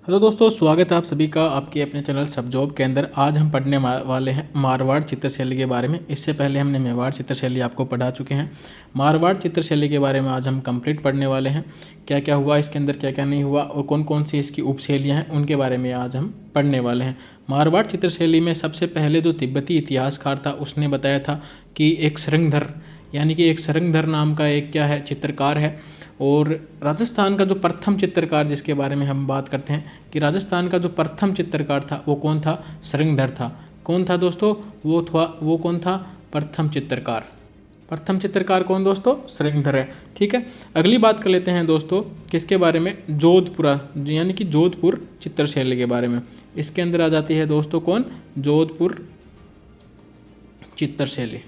Hello दोस्तों, स्वागत है आप सभी का आपके अपने चैनल सब जॉब के अंदर। आज हम पढ़ने वाले हैं मारवाड़ चित्रशैली के बारे में। इससे पहले हमने मेवाड़ चित्रशैली आपको पढ़ा चुके हैं। मारवाड़ चित्रशैली के बारे में आज हम कंप्लीट पढ़ने वाले हैं। क्या क्या हुआ इसके अंदर, क्या क्या नहीं हुआ और कौन कौन सी इसकी उपशैलियाँ हैं, उनके बारे में आज हम पढ़ने वाले हैं। मारवाड़ चित्रशैली में सबसे पहले जो तिब्बती इतिहासकार था उसने बताया था कि एक सरंगधर यानी कि एक सरंगधर नाम का एक क्या है चित्रकार है। और राजस्थान का जो प्रथम चित्रकार जिसके बारे में हम बात करते हैं कि राजस्थान का जो प्रथम चित्रकार था वो कौन था? सरंगधर था। कौन था दोस्तों? वो कौन था? प्रथम चित्रकार। प्रथम चित्रकार कौन दोस्तों? सरंगधर है। ठीक है, अगली बात कर लेते हैं दोस्तों किसके बारे में? जोधपुरा यानी कि जोधपुर चित्रशैली के बारे में। इसके अंदर आ जाती है दोस्तों कौन? जोधपुर चित्रशैली।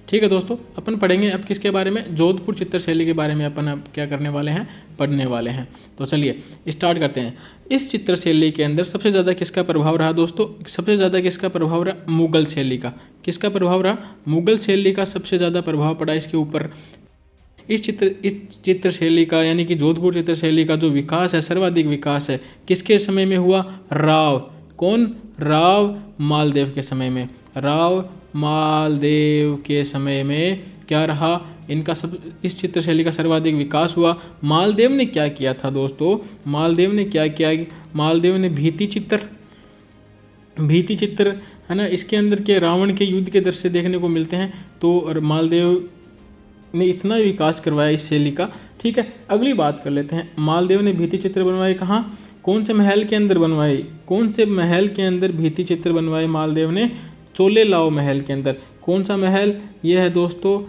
ठीक है दोस्तों, अपन पढ़ेंगे अब किसके बारे में? जोधपुर चित्रशैली के बारे में अपन अब क्या करने वाले हैं? पढ़ने वाले हैं। तो चलिए स्टार्ट करते हैं। इस चित्रशैली के अंदर सबसे ज़्यादा किसका प्रभाव रहा दोस्तों? सबसे ज़्यादा किसका प्रभाव रहा? मुगल शैली का। किसका प्रभाव रहा? मुगल शैली का सबसे ज़्यादा प्रभाव पड़ा इसके ऊपर। इस चित्रशैली का यानी कि जोधपुर चित्रशैली का जो विकास है, सर्वाधिक विकास है किसके समय में हुआ? राव। कौन? राव मालदेव के समय में। राव मालदेव के समय में क्या रहा? इनका सब इस चित्रशैली का सर्वाधिक विकास हुआ। मालदेव ने क्या किया था दोस्तों? मालदेव ने क्या किया? मालदेव ने भित्ति चित्र है ना, इसके अंदर के रावण के युद्ध के दृश्य देखने को मिलते हैं। तो मालदेव ने इतना विकास करवाया इस शैली का। ठीक है, अगली बात कर लेते हैं। मालदेव ने भित्ति चित्र बनवाए कहाँ? कौन से महल के अंदर बनवाए? कौन से महल के अंदर भित्ति चित्र बनवाए मालदेव ने? चोलेलाओ महल के अंदर। कौन सा महल? यह है दोस्तों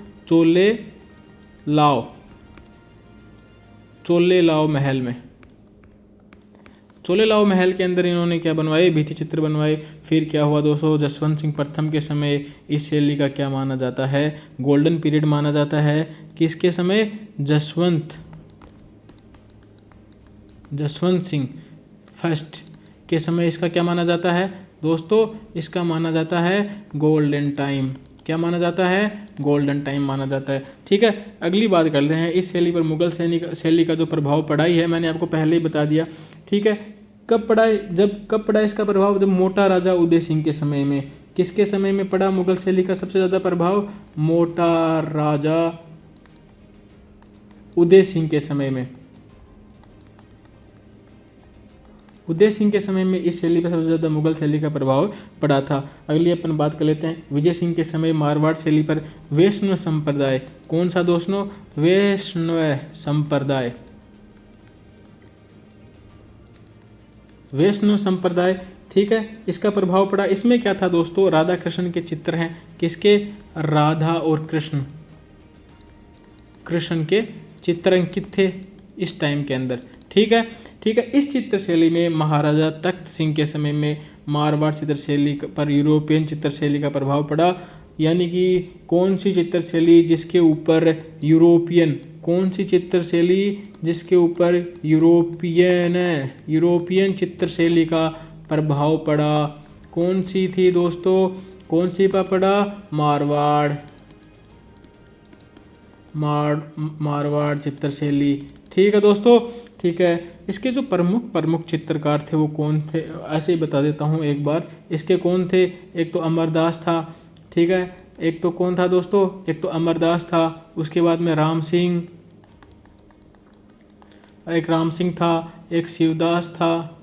चोलेलाओ महल में। चोलेलाओ महल के अंदर इन्होंने क्या बनवाए? भित्ति चित्र बनवाए। फिर क्या हुआ दोस्तों? जसवंत सिंह प्रथम के समय इस शैली का क्या माना जाता है? गोल्डन पीरियड माना जाता है। किसके समय? जसवंत सिंह फर्स्ट के समय इसका क्या माना जाता है दोस्तों? इसका माना जाता है गोल्डन टाइम। क्या माना जाता है? गोल्डन टाइम माना जाता है। ठीक है, अगली बात करते हैं। इस शैली पर मुगल शैली का जो प्रभाव पड़ा ही है, मैंने आपको पहले ही बता दिया। ठीक है, कब पड़ा इसका प्रभाव? जब मोटा राजा उदय सिंह के समय में। किसके समय में पड़ा मुगल शैली का सबसे ज़्यादा प्रभाव? मोटा राजा उदय सिंह के समय में। उदय सिंह के समय में इस शैली पर सबसे ज़्यादा मुगल शैली का प्रभाव पड़ा था। अगली अपन बात कर लेते हैं। विजय सिंह के समय मारवाड़ शैली पर वैष्णव संप्रदाय। कौन सा दोस्तों? वैष्णव संप्रदाय। वैष्णव संप्रदाय। ठीक है, इसका प्रभाव पड़ा। इसमें क्या था दोस्तों? राधा कृष्ण के चित्र हैं। किसके? राधा और कृष्ण के चित्र अंकित थे इस टाइम के अंदर। ठीक है, इस चित्रशैली में महाराजा तख्त सिंह के समय में मारवाड़ चित्रशैली पर यूरोपियन चित्रशैली का प्रभाव पड़ा। यानी कि कौन सी चित्रशैली जिसके ऊपर यूरोपियन यूरोपियन चित्रशैली का प्रभाव पड़ा? कौन सी थी दोस्तों? कौन सी पर पड़ा? मारवाड़ चित्रशैली। ठीक है दोस्तों, ठीक है। इसके जो प्रमुख चित्रकार थे वो कौन थे? ऐसे ही बता देता हूँ एक बार। इसके कौन थे? एक तो अमरदास था। ठीक है, एक तो कौन था दोस्तों? एक तो अमरदास था। उसके बाद में राम सिंह था। एक शिवदास था।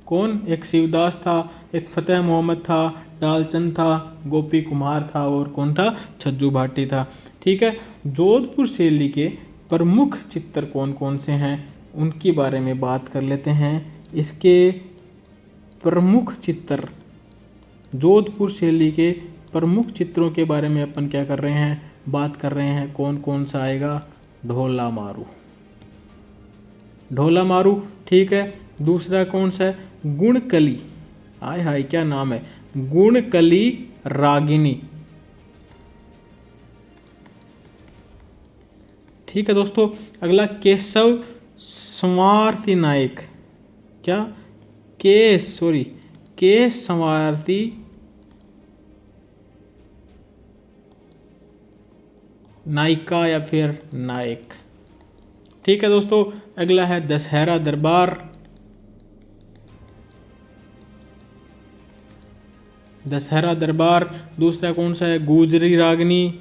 कौन? एक शिवदास था। एक फतेह मोहम्मद था। डालचंद था। गोपी कुमार था। और कौन था? छज्जू भाटी था। ठीक है, जोधपुर शैली के प्रमुख चित्र कौन कौन से हैं उनके बारे में बात कर लेते हैं। इसके प्रमुख चित्र, जोधपुर शैली के प्रमुख चित्रों के बारे में अपन क्या कर रहे हैं? बात कर रहे हैं। कौन कौन सा आएगा? ढोला मारू। ठीक है, दूसरा कौन सा है? गुणकली। हाय हाय, क्या नाम है? गुणकली रागिनी। ठीक है दोस्तों, अगला केशव संवारती नायक। क्या? केश संवारती। नायिका या फिर नायक। ठीक है दोस्तों, अगला है दशहरा दरबार। दशहरा दरबार। दूसरा कौन सा है? गुजरी रागनी।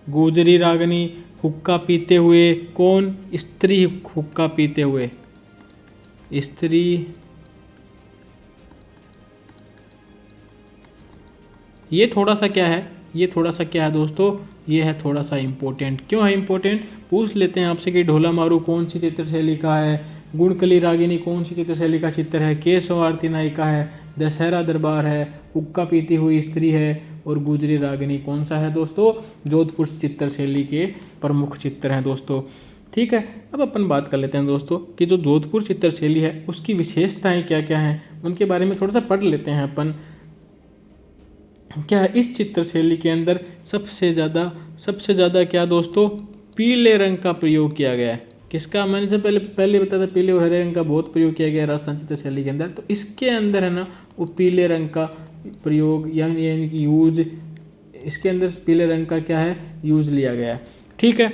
गुजरी रागनी। हुक्का पीते हुए। कौन? स्त्री हुक्का पीते हुए। स्त्री। ये थोड़ा सा क्या है? ये थोड़ा सा क्या है दोस्तों? ये है थोड़ा सा इम्पोर्टेंट। क्यों है इम्पोर्टेंट? पूछ लेते हैं आपसे कि ढोला मारू कौन सी चित्र शैली का है, गुणकली रागिनी कौन सी चित्र शैली का चित्र है, केशव आरती नायिका है, दशहरा दरबार है, हुक्का पीती हुई स्त्री है, और गुजरी रागिनी कौन सा है दोस्तों? जोधपुर चित्र शैली के प्रमुख चित्र हैं दोस्तों। ठीक है, अब अपन बात कर लेते हैं दोस्तों कि जो जोधपुर चित्र शैली है उसकी विशेषताएं क्या क्या हैं, उनके बारे में थोड़ा सा पढ़ लेते हैं अपन। क्या है इस चित्र शैली के अंदर सबसे ज़्यादा क्या दोस्तों? पीले रंग का प्रयोग किया गया है। किसका? मैंने से पहले बताया था, पीले और हरे रंग का बहुत प्रयोग किया गया है राजस्थान चित्र शैली के अंदर। तो इसके अंदर है ना वो पीले रंग का प्रयोग यानी कि यूज, इसके अंदर पीले रंग का क्या है? यूज लिया गया है। ठीक है,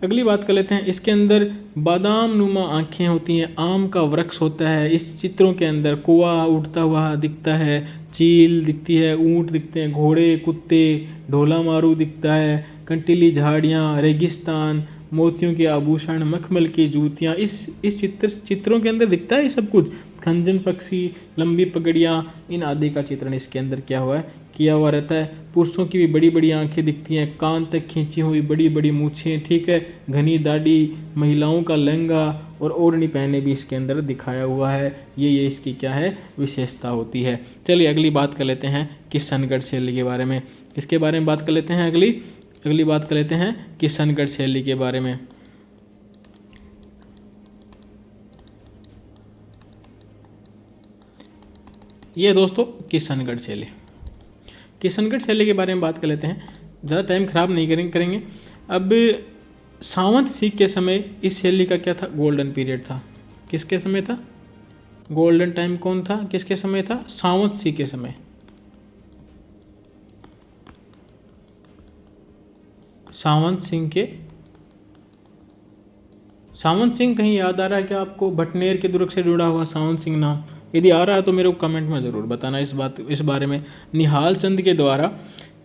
अगली बात कर लेते हैं। इसके अंदर बादाम नुमा आँखें होती हैं, आम का वृक्ष होता है। इस चित्रों के अंदर कुआ उड़ता हुआ दिखता है, चील दिखती है, ऊँट दिखते हैं, घोड़े, कुत्ते, ढोला मारू दिखता है, कंटीली झाड़ियाँ, रेगिस्तान, मोतियों के आभूषण, मखमल की जूतियाँ, इस चित्रों के अंदर दिखता है ये सब कुछ। खंजन पक्षी, लंबी पगड़ियाँ, इन आदि का चित्रण इसके अंदर क्या हुआ है? किया हुआ रहता है। पुरुषों की भी बड़ी बड़ी आंखें दिखती हैं, कान तक खींची हुई बड़ी बड़ी मूछें, ठीक है, घनी दाढ़ी, महिलाओं का लहंगा और ओढ़नी पहने भी इसके अंदर दिखाया हुआ है। ये इसकी क्या है? विशेषता होती है। चलिए अगली बात कर लेते हैं किशनगढ़ शैली के बारे में। किसके बारे में बात कर लेते हैं? अगली बात कर लेते हैं किशनगढ़ शैली के बारे में। ये दोस्तों किशनगढ़ शैली। किशनगढ़ शैली के बारे में बात कर लेते हैं, ज़्यादा टाइम खराब नहीं करेंगे। अब सावंत सिंह के समय इस शैली का क्या था? गोल्डन पीरियड था। किसके समय था? गोल्डन टाइम कौन था? किसके समय था? सावंत सिंह के समय। सावंत सिंह कहीं याद आ रहा है क्या आपको? भटनेर के दुर्ग से जुड़ा हुआ सावंत सिंह नाम यदि आ रहा है तो मेरे को कमेंट में ज़रूर बताना इस बारे में। निहाल चंद के द्वारा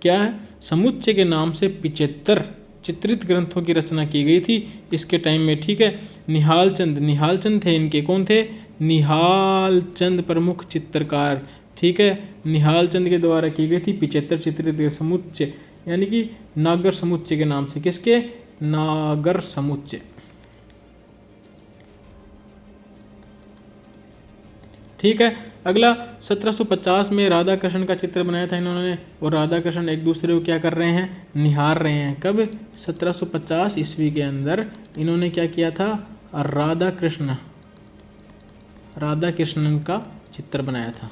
क्या है? समुच्चय के नाम से 75 चित्रित ग्रंथों की रचना की गई थी इसके टाइम में। ठीक है, निहाल चंद थे इनके। कौन थे? निहाल चंद प्रमुख चित्रकार। ठीक है, निहाल चंद के द्वारा की गई थी 75 चित्रित समुच्चय, यानी कि नागर समुच्चय के नाम से। किसके? नागर समुच्चय। ठीक है, अगला 1750 में राधा कृष्ण का चित्र बनाया था इन्होंने, और राधा कृष्ण एक दूसरे को क्या कर रहे हैं? निहार रहे हैं। कब? 1750 ईस्वी के अंदर इन्होंने क्या किया था? राधा कृष्णन का चित्र बनाया था।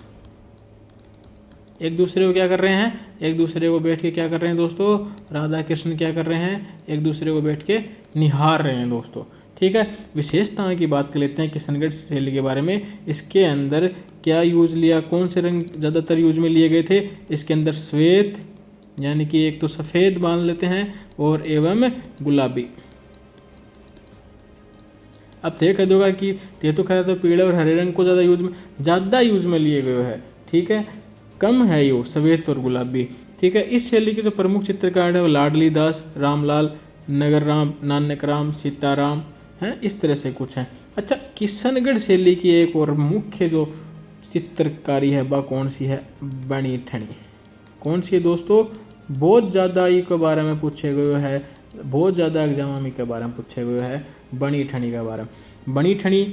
एक दूसरे को क्या कर रहे हैं? एक दूसरे को बैठ के क्या कर रहे हैं दोस्तों? राधा कृष्ण क्या कर रहे हैं? एक दूसरे को बैठ के निहार रहे हैं दोस्तों। ठीक है, विशेषताओं की बात कर लेते हैं किशनगढ़ शैली के बारे में। इसके अंदर क्या यूज लिया? कौन से रंग ज़्यादातर यूज में लिए गए थे? इसके अंदर श्वेत, यानी कि एक तो सफ़ेद मान लेते हैं, और एवं गुलाबी। अब तय कर दोगा कि ये तो खैर तो पीले और हरे रंग को ज़्यादा यूज में लिए गए है। ठीक है, कम है ये श्वेत और गुलाबी। ठीक है, इस शैली के जो प्रमुख चित्रकार है वो लाडली दास, रामलाल, नगर राम, नानक राम, सीताराम हैं, इस तरह से कुछ हैं। अच्छा, किशनगढ़ शैली की एक और मुख्य जो चित्रकारी है वह कौन सी है? बनी ठनी। कौन सी है दोस्तों? बहुत ज़्यादा ई के बारे में पूछे गए है, बहुत ज़्यादा एग्जाम के बारे में पूछे गए है बनी ठनी के बारे में। बनी ठनी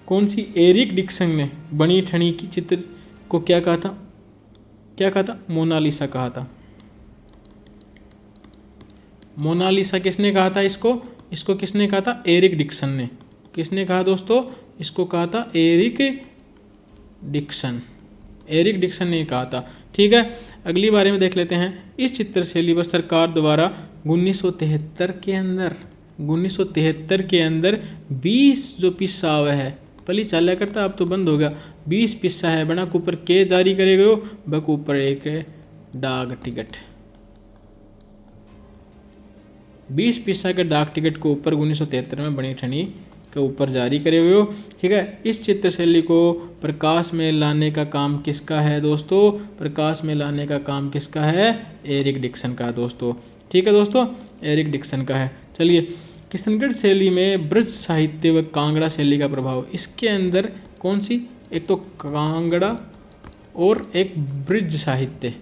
कौन सी? एरिक डिक्सन ने बनी ठनी की चित्र को क्या कहा था? मोनालिसा कहा था। मोनालिसा किसने कहा था इसको किसने कहा था? एरिक डिक्सन ने। किसने कहा दोस्तों? इसको कहा था एरिक डिक्सन ने कहा था। ठीक है, अगली बारे में देख लेते हैं। इस चित्र शैली पर सरकार द्वारा 1973 के अंदर 20 जो पिसाव है पहले चाल्या करता, अब तो बंद हो गया। 20 पिस्सा है बना के ऊपर के जारी करे गयो, बक ऊपर एक डाक टिकट। 20 पिस्सा के डाक टिकट को ऊपर 1973 में बनी ठनी के ऊपर जारी करे हुए हो। ठीक है, इस चित्रशैली को प्रकाश में लाने का काम किसका है दोस्तों? प्रकाश में लाने का काम किसका है? एरिक डिक्सन का दोस्तों। ठीक है दोस्तों, एरिक डिक्सन का है। चलिए, किशनगढ़ शैली में ब्रज साहित्य व कांगड़ा शैली का प्रभाव, इसके अंदर कौन सी? एक तो कांगड़ा और एक ब्रज साहित्य।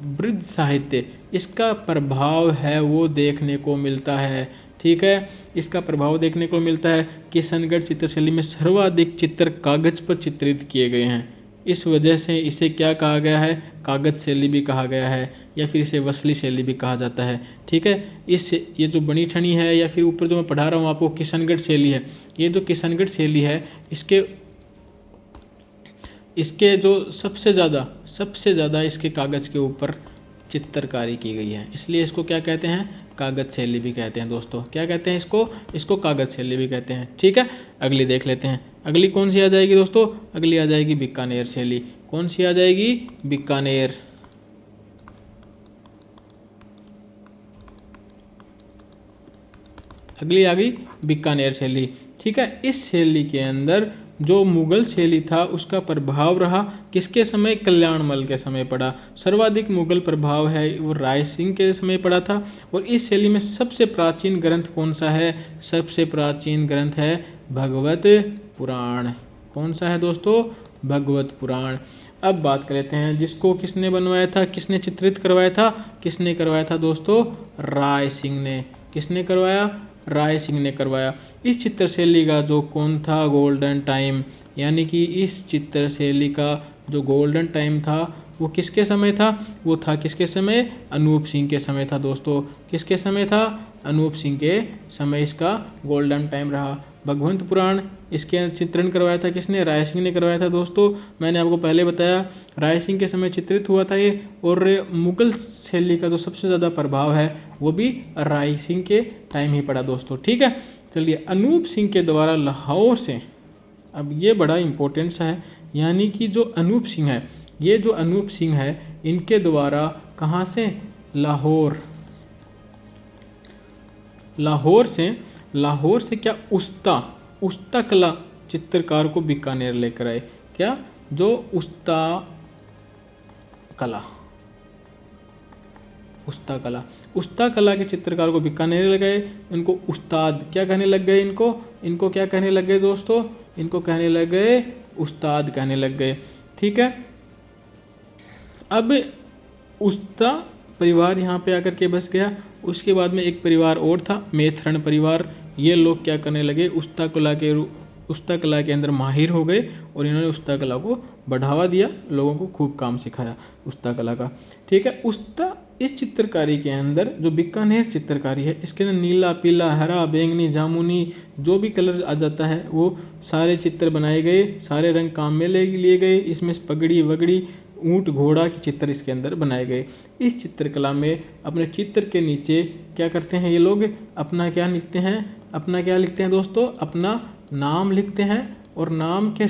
ब्रज साहित्य, इसका प्रभाव है वो देखने को मिलता है। ठीक है, इसका प्रभाव देखने को मिलता है। किशनगढ़ चित्रशैली में सर्वाधिक चित्र कागज पर चित्रित किए गए हैं, इस वजह से इसे क्या कहा गया है? कागज शैली भी कहा गया है, या फिर इसे वसली शैली भी कहा जाता है। ठीक है, ये जो बनी ठनी है, या फिर ऊपर जो मैं पढ़ा रहा हूँ आपको किशनगढ़ शैली है, ये जो किशनगढ़ शैली है, इसके जो सबसे ज़्यादा इसके कागज़ के ऊपर चित्रकारी की गई है, इसलिए इसको क्या कहते हैं? कागज शैली भी कहते हैं दोस्तों। क्या कहते हैं इसको कागज शैली भी कहते हैं। ठीक है, अगली देख लेते हैं। अगली कौन सी आ जाएगी दोस्तों? अगली आ जाएगी बीकानेर शैली। कौन सी आ जाएगी? बीकानेर। अगली आ गई बीकानेर शैली। ठीक है, इस शैली के अंदर जो मुगल शैली था उसका प्रभाव रहा किसके समय? कल्याणमल के समय पड़ा। सर्वाधिक मुगल प्रभाव है वो राय सिंह के समय पड़ा था। और इस शैली में सबसे प्राचीन ग्रंथ कौन सा है? सबसे प्राचीन ग्रंथ है भगवत पुराण। कौन सा है दोस्तों? भगवत पुराण। अब बात कर लेते हैं जिसको किसने बनवाया था, किसने चित्रित करवाया था? किसने करवाया था दोस्तों? राय सिंह ने। किसने करवाया? राय सिंह ने करवाया। इस चित्रशैली का जो कौन था? गोल्डन टाइम, यानी कि इस चित्रशैली का जो गोल्डन टाइम था वो किसके समय था? वो था किसके समय? अनूप सिंह के समय था दोस्तों। किसके समय था? अनूप सिंह के समय इसका गोल्डन टाइम रहा। भगवंत पुराण, इसके चित्रण करवाया था किसने? राय सिंह ने करवाया था दोस्तों। मैंने आपको पहले बताया राय सिंह के समय चित्रित हुआ था ये। और मुगल शैली का जो सबसे ज़्यादा प्रभाव है वो भी राय सिंह के टाइम ही पड़ा दोस्तों। ठीक है, चलिए, अनूप सिंह के द्वारा लाहौर से, अब ये बड़ा इम्पोर्टेंट सा है, यानी कि जो अनूप सिंह है, ये जो अनूप सिंह है इनके द्वारा कहाँ से? लाहौर से क्या? उस्ता कला चित्रकार को बीकानेर लेकर आए। क्या? जो उस्ता कला के चित्रकार को बीकानेर ले गए। इनको उस्ताद क्या कहने लग गए? इनको क्या कहने लग गए दोस्तों? इनको कहने लग गए उस्ताद कहने लग गए। ठीक है, अब उस्ता परिवार यहाँ पे आकर के बस गया। उसके बाद में एक परिवार और था, मेथरण परिवार। ये लोग क्या करने लगे? उस्ता कला के अंदर माहिर हो गए और इन्होंने उस्ता कला को बढ़ावा दिया, लोगों को खूब काम सिखाया उस्ता कला का। ठीक है, इस चित्रकारी के अंदर जो बीकानेर चित्रकारी है इसके अंदर नीला, पीला, हरा, बैंगनी, जामुनी जो भी कलर आ जाता है वो सारे चित्र बनाए गए, सारे रंग काम में लिए गए। इसमें पगड़ी वगड़ी, ऊंट, घोड़ा के चित्र इसके अंदर बनाए गए। इस चित्रकला में अपने चित्र के नीचे क्या करते हैं ये लोग? अपना क्या लिखते हैं दोस्तों? अपना नाम लिखते हैं। और नाम के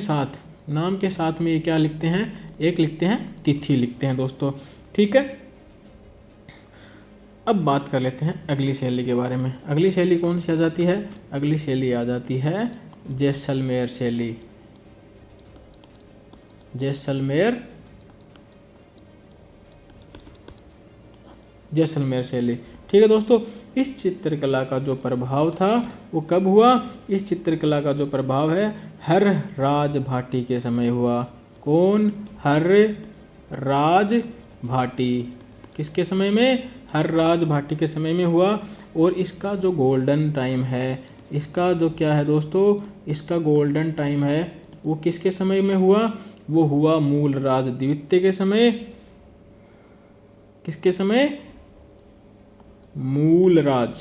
साथ में ये क्या लिखते हैं? एक लिखते हैं तिथि लिखते हैं दोस्तों। ठीक है, अब बात कर लेते हैं अगली शैली के बारे में। अगली शैली कौन सी आ जाती है? अगली शैली आ जाती है जैसलमेर शैली। जैसलमेर शैली। ठीक है दोस्तों, इस चित्रकला का जो प्रभाव था वो कब हुआ? इस चित्रकला का जो प्रभाव है हर राज भाटी के समय हुआ। कौन? हर राज भाटी। किसके समय में? हर राज भाटी के समय में हुआ। और इसका जो गोल्डन टाइम है, इसका जो क्या है दोस्तों? इसका गोल्डन टाइम है वो किसके समय में हुआ? वो हुआ मूलराज द्वितीय के समय। किसके समय? मूलराज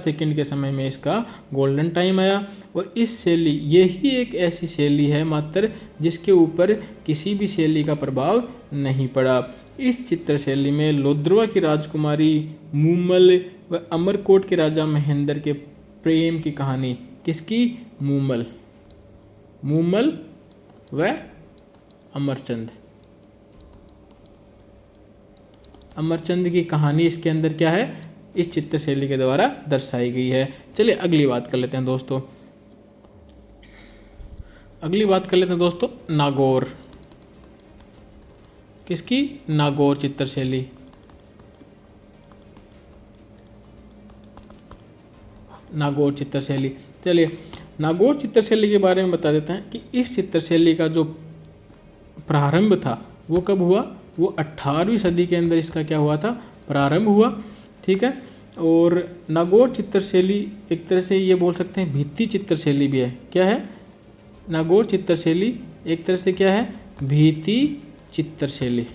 सेकंड के समय में इसका गोल्डन टाइम आया। और इस शैली, यही एक ऐसी शैली है मात्र जिसके ऊपर किसी भी शैली का प्रभाव नहीं पड़ा। इस चित्र शैली में लोद्रवा की राजकुमारी मूमल व अमरकोट के राजा महेंद्र के प्रेम की कहानी। किसकी? मूमल, मूमल व अमरचंद। अमरचंद की कहानी इसके अंदर क्या है? इस चित्रशैली के द्वारा दर्शाई गई है। चलिए अगली बात कर लेते हैं दोस्तों। अगली बात कर लेते हैं दोस्तों नागौर। किसकी? नागौर चित्रशैली। नागौर चित्रशैली। चलिए नागौर चित्रशैली के बारे में बता देते हैं कि इस चित्रशैली का जो प्रारंभ था वो कब हुआ? वो 18वीं सदी के अंदर इसका क्या हुआ था? प्रारंभ हुआ। ठीक है। और नागौर चित्रशैली एक तरह से ये बोल सकते हैं भित्ति चित्रशैली भी है। क्या है? नागौर चित्रशैली एक तरह से क्या है? भित्ति चित्रशैली।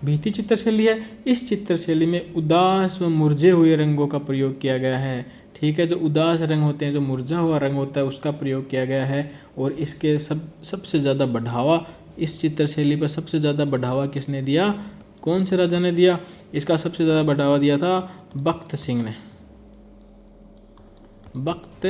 भित्ति चित्रशैली है। इस चित्रशैली में उदास व मुरझे हुए रंगों का प्रयोग किया गया है। ठीक है। जो उदास रंग होते हैं, जो मुरझा हुआ रंग होता है, उसका प्रयोग किया गया है। और इसके सबसे ज़्यादा बढ़ावा, इस चित्रशैली पर सबसे ज़्यादा बढ़ावा किसने दिया? कौन से राजा ने दिया? इसका सबसे ज़्यादा बढ़ावा दिया था बख्त सिंह ने। बख्त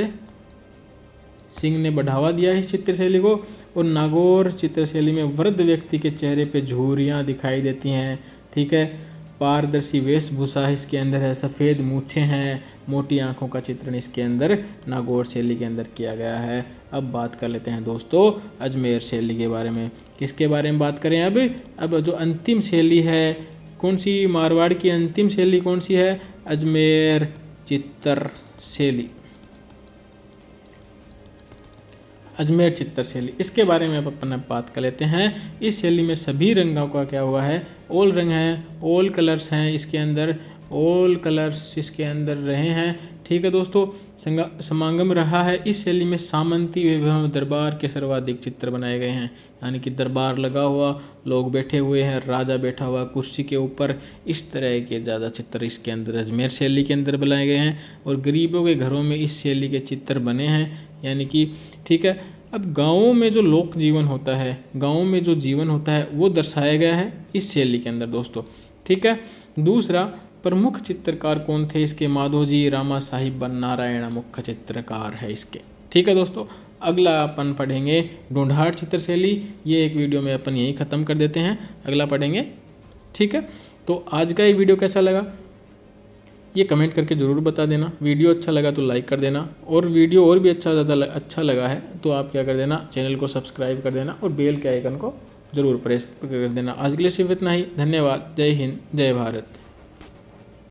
सिंह ने बढ़ावा दिया इस चित्रशैली को। और नागौर चित्रशैली में वृद्ध व्यक्ति के चेहरे पे झुर्रियाँ दिखाई देती हैं। ठीक है। पारदर्शी वेशभूषा इसके अंदर है, सफ़ेद मूछें हैं, मोटी आंखों का चित्रण इसके अंदर नागौर शैली के अंदर किया गया है। अब बात कर लेते हैं दोस्तों अजमेर शैली के बारे में। किसके बारे में बात करें अब जो अंतिम शैली है, कौन सी? मारवाड़ की अंतिम शैली कौन सी है? अजमेर चित्रशैली। अजमेर चित्रशैली, इसके बारे में अब अपन बात कर लेते हैं। इस शैली में सभी रंगों का क्या हुआ है? ऑल रंग हैं, ऑल कलर्स हैं इसके अंदर, ऑल कलर्स इसके अंदर रहे हैं। ठीक है दोस्तों। समागम रहा है। इस शैली में सामंती एवं दरबार के सर्वाधिक चित्र बनाए गए हैं। यानी कि दरबार लगा हुआ, लोग बैठे हुए हैं, राजा बैठा हुआ कुर्सी के ऊपर, इस तरह के ज़्यादा चित्र इसके अंदर अजमेर शैली के अंदर बनाए गए हैं। और गरीबों के घरों में इस शैली के चित्र बने हैं। यानी कि ठीक है। अब गाँवों में जो लोक जीवन होता है, गाँवों में जो जीवन होता है वो दर्शाया गया है इस शैली के अंदर दोस्तों। ठीक है। दूसरा, प्रमुख चित्रकार कौन थे इसके? माधोजी, रामा साहिब नारायण मुख्य चित्रकार है इसके। ठीक है दोस्तों। अगला अपन पढ़ेंगे ढूंढाड़ चित्रशैली। ये एक वीडियो में अपन यही ख़त्म कर देते हैं, अगला पढ़ेंगे। ठीक है। तो आज का ये वीडियो कैसा लगा ये कमेंट करके ज़रूर बता देना। वीडियो अच्छा लगा तो लाइक कर देना, और वीडियो और भी अच्छा लगा है तो आप क्या कर देना, चैनल को सब्सक्राइब कर देना और बेल के आइकन को ज़रूर प्रेस कर देना। आज के लिए सिर्फ इतना ही। धन्यवाद। जय हिंद, जय भारत।